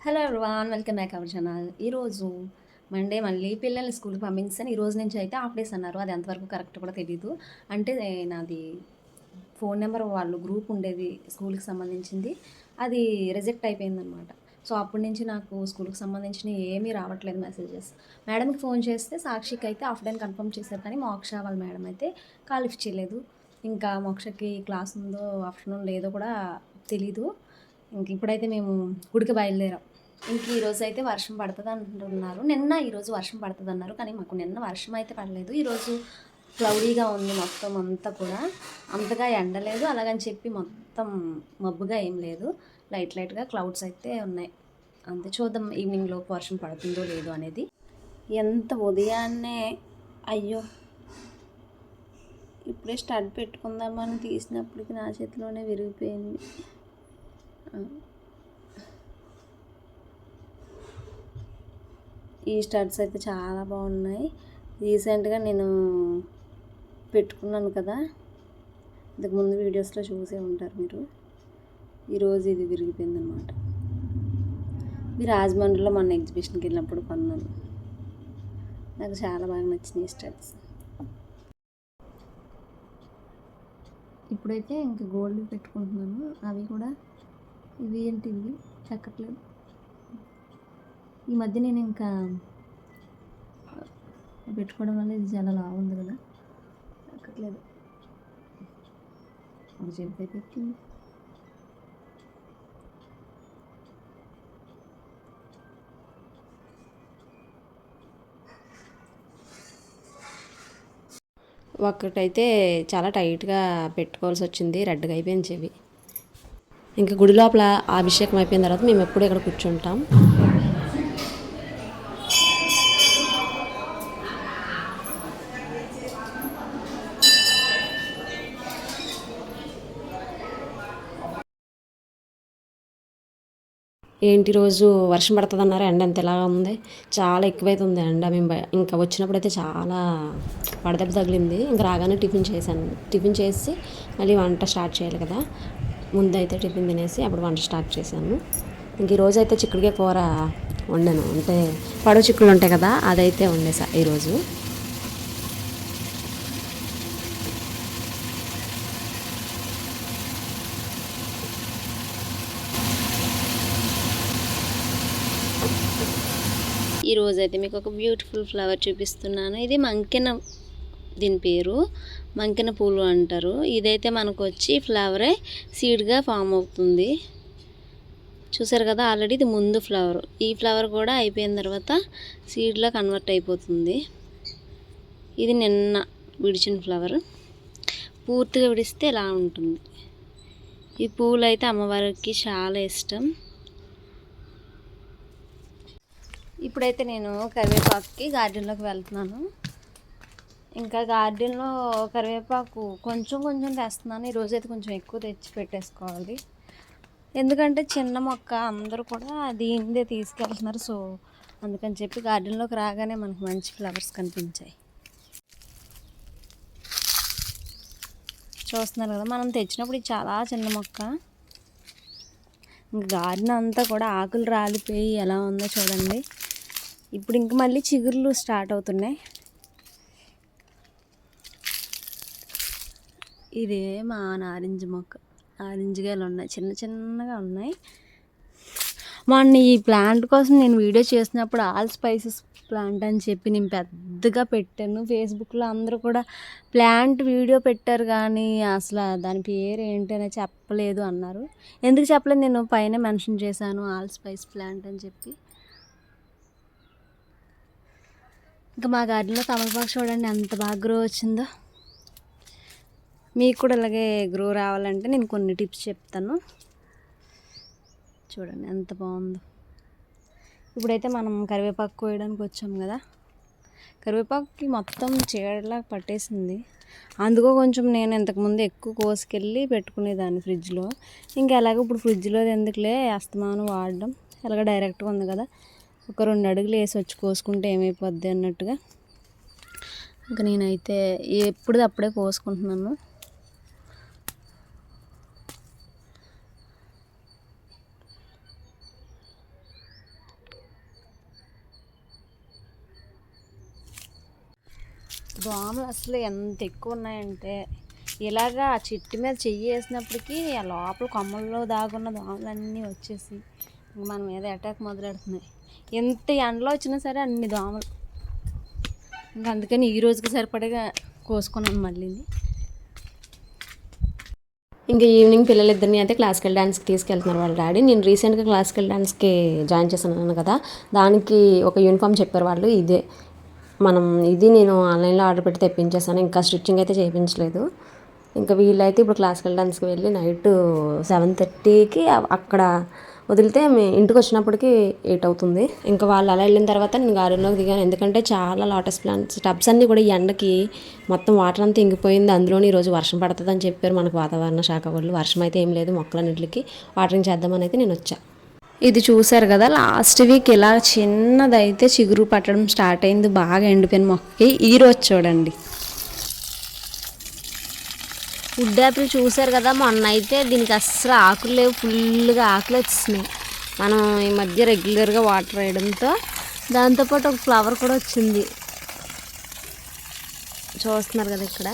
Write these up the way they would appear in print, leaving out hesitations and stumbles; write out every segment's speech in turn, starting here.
Hello everyone, welcome back our channel. ఈరోజు Monday మళ్ళీ పిల్లల్ని స్కూల్‌కి పంపించేసాను. ఈరోజు నుంచి అయితే హాఫ్ డేస్ అన్నారు. అది ఎంతవరకు కరెక్ట్ కూడా తెలీదు. అంటే నాది ఫోన్ నెంబర్ వాళ్ళు గ్రూప్ ఉండేది స్కూల్‌కి సంబంధించింది. అది రిజెక్ట్ అయిపోయిందనమాట. సో, అప్పటి నుంచి నాకు స్కూల్‌కి సంబంధించినయి ఏమీ రావట్లేదు మెసేజెస్. మేడంకి ఫోన్ చేస్తే సాక్షికి అయితే హాఫ్ డేని కన్ఫర్మ్ చేశారు. కానీ మోక్ష వాళ్ళ మేడం అయితే కాల్ లిఫ్ట్ చేయలేదు. ఇంకా మోక్షకి క్లాస్ ఉందో ఆఫ్టర్‌నూన్ లేదో కూడా తెలీదు. ఇంక ఇప్పుడైతే మేము గుడికి బయలుదేరాం. ఇంక ఈరోజైతే వర్షం పడతది అంటున్నారు. ఈరోజు వర్షం పడతదన్నారు. కానీ మాకు నిన్న వర్షం అయితే పడలేదు. ఈరోజు క్లౌడీగా ఉంది మొత్తం అంతా కూడా. అంతగా ఎండ లేదు. అలాగని చెప్పి మొత్తం మబ్బుగా ఏం లేదు. లైట్‌గా క్లౌడ్స్ అయితే ఉన్నాయి. అంతే, చూద్దాం ఈవినింగ్‌లోపు వర్షం పడుతుందో లేదో అనేది. ఎంత ఉదయాన్నే అయ్యో! ఇప్పుడే స్టడ్ పెట్టుకుందామని తీసినప్పటికి నా చేతిలోనే విరిగిపోయింది. ఈ స్టడ్స్ అయితే చాలా బాగున్నాయి. రీసెంట్గా నేను పెట్టుకున్నాను కదా, ఇంతకుముందు వీడియోస్లో చూసే ఉంటారు మీరు. ఈరోజు ఇది విరిగిపోయింది అనమాట. ఇది రాజమండ్రిలో మొన్న ఎగ్జిబిషన్కి వెళ్ళినప్పుడు కొన్నాను. నాకు చాలా బాగా నచ్చినాయి స్టడ్స్. ఇప్పుడైతే ఇంకా గోల్డ్ పెట్టుకుంటున్నాను. అవి కూడా ఇవి చెక్కట్లేదు. ఈ మధ్య నేను ఇంకా పెట్టుకోవడం వల్ల ఇది చాలా లావు ఉంది కదా, ఎక్కట్లేదు. ఒక చేతి అయితే ఎక్కింది. ఒక్కటైతే చాలా టైట్గా పెట్టుకోవాల్సి వచ్చింది, రెడ్గా అయిపోయింది చెవి. ఇంకా గుడి లోపల అభిషేకం అయిపోయిన తర్వాత మేము ఎప్పుడు ఇక్కడ కూర్చుంటాం. ఏంటి రోజు వర్షం పడుతుంది అన్నారు, ఎండ ఎంత ఎలాగా ఉంది, చాలా ఎక్కువైతుంది ఎండ. మేము ఇంకా వచ్చినప్పుడు అయితే చాలా వడదెబ్బ తగిలింది. ఇంకా రాగానే టిఫిన్ చేసి మళ్ళీ వంట స్టార్ట్ చేయాలి కదా. ముందైతే టిఫిన్ తినేసి అప్పుడు వంట స్టార్ట్ చేశాను. ఇంక ఈరోజు అయితే చిక్కుడుకాయ కూర వండాను. అంటే పడవ చిక్కుడు ఉంటాయి కదా, అదైతే వండేసా ఈరోజు. ఈరోజైతే మీకు ఒక బ్యూటిఫుల్ ఫ్లవర్ చూపిస్తున్నాను. ఇది దీని పేరు మంకెన పూలు అంటారు. ఇదైతే మనకు వచ్చి ఫ్లవరే సీడ్గా ఫామ్ అవుతుంది. చూసారు కదా, ఆల్రెడీ ఇది ముందు ఫ్లవర్. ఈ ఫ్లవర్ కూడా అయిపోయిన తర్వాత సీడ్లా కన్వర్ట్ అయిపోతుంది. ఇది నిన్న విడిచిన ఫ్లవర్. పూర్తిగా విడిస్తే ఇలా ఉంటుంది. ఈ పూలు అయితే అమ్మవారికి చాలా ఇష్టం. ఇప్పుడైతే నేను కరివేపాకుకి గార్డెన్లోకి వెళ్తున్నాను. ఇంకా గార్డెన్లో కరివేపాకు కొంచెం తెస్తున్నాను. ఈరోజైతే కొంచెం ఎక్కువ తెచ్చి పెట్టేసుకోవాలి. ఎందుకంటే చిన్న మొక్క అందరూ కూడా దీనిదే తీసుకెళ్తున్నారు. సో అందుకని చెప్పి గార్డెన్లోకి రాగానే మనకు మంచి ఫ్లవర్స్ కనిపించాయి. చూస్తున్నారు కదా, మనం తెచ్చినప్పుడు ఇది చాలా చిన్న మొక్క. ఇంకా గార్డెన్ అంతా కూడా ఆకులు రాలిపోయి ఎలా ఉందో చూడండి. ఇప్పుడు ఇంక మళ్ళీ చిగుర్లు స్టార్ట్ అవుతున్నాయి. ఇదే మా నారింజ మొక్క. నారింజకాయలు ఉన్నాయి, చిన్నగా ఉన్నాయి. మొన్న ఈ ప్లాంట్ కోసం నేను వీడియో చేసినప్పుడు ఆల్ స్పైసెస్ ప్లాంట్ అని చెప్పి నేను పెద్దగా పెట్టాను. ఫేస్బుక్లో అందరూ కూడా ప్లాంట్ వీడియో పెట్టారు కానీ అసలు దాని పేరు ఏంటనే చెప్పలేదు అన్నారు. ఎందుకు చెప్పలేదు, నేను పైన మెన్షన్ చేశాను ఆల్ స్పైస్ ప్లాంట్ అని చెప్పి. ఇంకా మా గార్డెన్లో తమలపాకు చూడండి ఎంత బాగా గ్రో వచ్చిందో. మీకు కూడా ఇలాగే గ్రో రావాలంటే నేను కొన్ని టిప్స్ చెప్తాను. చూడండి ఎంత బాగుందో. ఇప్పుడైతే మనం కరివేపాకు కోయడానికి వచ్చాం కదా, కరివేపాకుకి మొత్తం చీడలా పట్టేసింది. అందుకో కొంచెం నేను ఇంతకుముందు ఎక్కువ కోసుకెళ్ళి పెట్టుకునేదాన్ని ఫ్రిడ్జ్లో. ఇంకా ఎలాగో ఇప్పుడు ఫ్రిడ్జ్లో ఎందుకులే అస్తమానం వాడడం, ఎలాగ డైరెక్ట్గా ఉంది కదా, ఒక 2 అడుగులు వేసి వచ్చి కోసుకుంటే ఏమైపోద్ది అన్నట్టుగా ఇంకా నేనైతే ఎప్పుడప్పుడే కోసుకుంటున్నాను. దోమలు అసలు ఎంత ఎక్కువ ఉన్నాయంటే ఇలాగా ఆ చెట్టు మీద చెయ్యి వేసినప్పటికీ ఆ లోపల కొమ్మల్లో దాగున్న దోమలన్నీ వచ్చేసి మన మీద అటాక్ మొదలెడుతున్నాయి. ఎంత ఎండలో వచ్చినా సరే అన్ని దోమలు. ఇంకా అందుకని ఈ రోజుకి సరిపడగా కోసుకున్నాను మళ్ళీ. ఇంకా ఈవినింగ్ పిల్లలిద్దరిని అయితే క్లాసికల్ డ్యాన్స్కి తీసుకెళ్తున్నారు వాళ్ళ డాడీ. నేను రీసెంట్గా క్లాసికల్ డ్యాన్స్కి జాయిన్ చేశాను కదా, దానికి ఒక యూనిఫామ్ చెప్పారు వాళ్ళు. ఇది నేను ఆన్లైన్లో ఆర్డర్ పెట్టి తెప్పించేసాను. ఇంకా స్టిచ్చింగ్ అయితే చేయించలేదు. ఇంకా వీళ్ళైతే ఇప్పుడు క్లాసికల్ డాన్స్కి వెళ్ళి నైట్ 7:30కి అక్కడ వదిలితే ఇంటికి వచ్చినప్పటికి 8 అవుతుంది. ఇంకా వాళ్ళు అలా వెళ్ళిన తర్వాత నేను గార్డెన్లోకి దిగాను. ఎందుకంటే చాలా లోటస్ ప్లాంట్స్ టబ్స్ అన్నీ కూడా ఈ ఎండకి మొత్తం వాటర్ అంతా ఇంగిపోయింది. అందులోని ఈరోజు వర్షం పడుతుందని చెప్పారు మనకు వాతావరణ శాఖ వాళ్ళు. వర్షం అయితే ఏం లేదు, మొక్కలన్నింటికి వాటరింగ్ చేద్దామని అయితే నేను వచ్చా. ఇది చూసారు కదా, లాస్ట్ వీక్ ఇలా చిన్నదైతే చిగురు పట్టడం స్టార్ట్ అయింది బాగా ఎండిపోయిన మొక్కకి. ఈరోజు చూడండి వుడ్ యాపిల్ చూసారు కదా, మొన్న అయితే దీనికి అస్సలు ఆకులు లేవు, ఫుల్గా ఆకులు వచ్చినాయి. మనం ఈ మధ్య రెగ్యులర్గా వాటర్ వేయడంతో దాంతోపాటు ఒక ఫ్లవర్ కూడా వచ్చింది. చూస్తున్నారు కదా ఇక్కడ.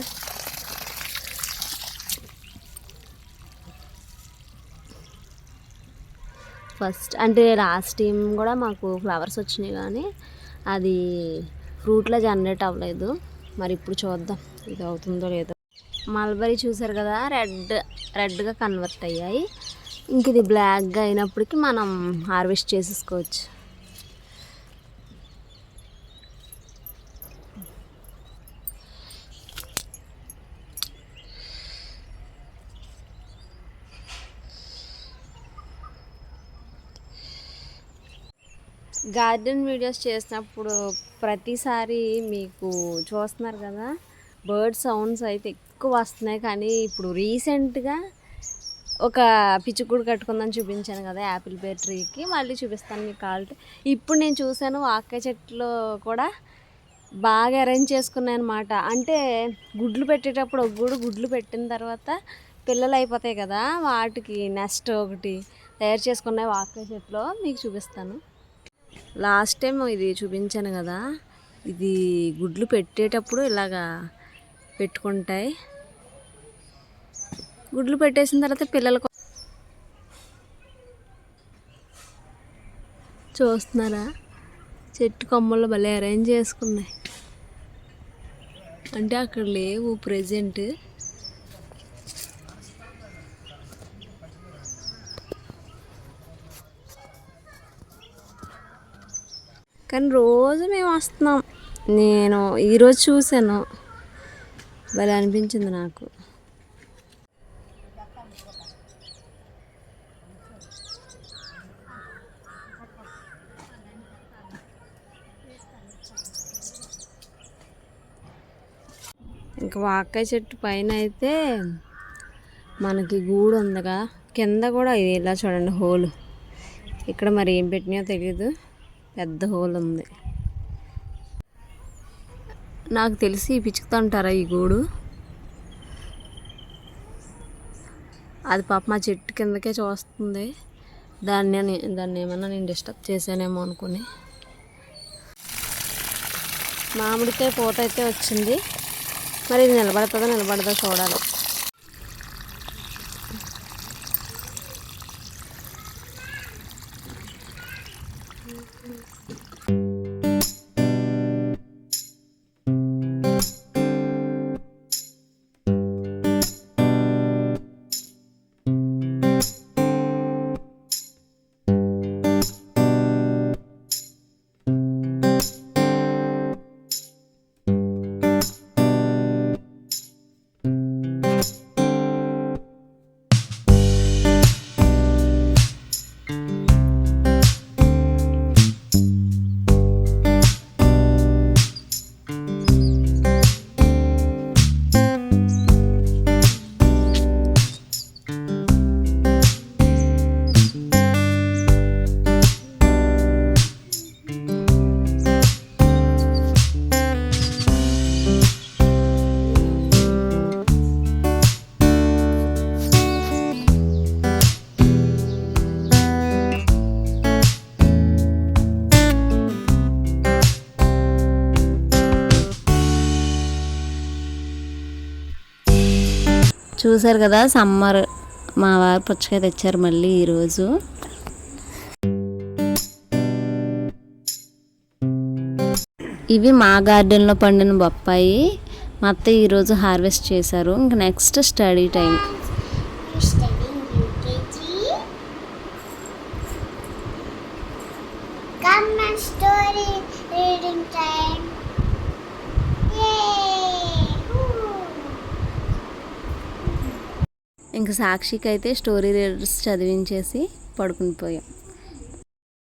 ఫస్ట్ అంటే లాస్ట్ టైం కూడా మాకు ఫ్లవర్స్ వచ్చినాయి, కానీ అది ఫ్రూట్లో జనరేట్ అవ్వలేదు. మరి ఇప్పుడు చూద్దాం ఇది అవుతుందో లేదో. మల్బరీ చూసారు కదా, రెడ్గా కన్వర్ట్ అయ్యాయి. ఇంక ఇది బ్లాక్గా అయినప్పటికీ మనం హార్వెస్ట్ చేసేసుకోవచ్చు. గార్డెన్ వీడియోస్ చేసినప్పుడు ప్రతిసారి మీకు చూస్తున్నారు కదా, బర్డ్ సౌండ్స్ అయితే ఎక్కువ వస్తున్నాయి. కానీ ఇప్పుడు రీసెంట్గా ఒక పిచ్చుకూడు కట్టుకుందని చూపించాను కదా యాపిల్ పేర్ ట్రీకి, మళ్ళీ చూపిస్తాను మీకు కావాలంటే. ఇప్పుడు నేను చూశాను వాకాయ చెట్లు కూడా బాగా అరేంజ్ చేసుకున్నాయి అనమాట. అంటే గుడ్లు పెట్టేటప్పుడు ఒక గూడు గుడ్లు పెట్టిన తర్వాత పిల్లలు అయిపోతాయి కదా, వాటికి నెక్స్ట్ ఒకటి తయారు చేసుకున్నాయి వాకాయ చెట్లు. మీకు చూపిస్తాను. లాస్ట్ టైం ఇది చూపించాను కదా, ఇది గుడ్లు పెట్టేటప్పుడు ఇలాగా పెట్టుకుంటాయి. గుడ్లు పెట్టేసిన తర్వాత పిల్లలకు చూస్తున్నారా, చెట్టు కొమ్మలు భలే అరేంజ్ చేసుకున్నాయి. అంటే అక్కడ లేవు ప్రెజెంట్. కానీ రోజు మేము వస్తున్నాం. నేను ఈరోజు చూశాను, భలే అనిపించింది నాకు. ఇంకా వాకాయ చెట్టు పైన అయితే మనకి గూడు ఉందిగా, కింద కూడా ఇది ఇలా చూడండి హోల్. ఇక్కడ మరి ఏం పెట్టినాయో తెలీదు, పెద్ద హోల్ ఉంది. నాకు తెలిసి పిచ్చుకుతా ఉంటారా ఈ గూడు. అది పాప మా చెట్టు కిందకే చూస్తుంది. దాన్ని ఏమన్నా నేను డిస్టర్బ్ చేశానేమో అనుకుని. మామిడికాయ పూత అయితే వచ్చింది, మరి ఇది నిలబడదో చూడాలి. చూసారు కదా సమ్మర్ మా వారు పుచ్చకాయ తెచ్చారు మళ్ళీ ఈరోజు. ఇవి మా గార్డెన్లో పండిన బొప్పాయి. మా అత్తయ్య ఈరోజు హార్వెస్ట్ చేశారు. ఇంక నెక్స్ట్ స్టడీ టైం. ఇంక సాక్షికి అయితే స్టోరీ రీడర్స్ చదివించేసి పడుకుని పోయాం.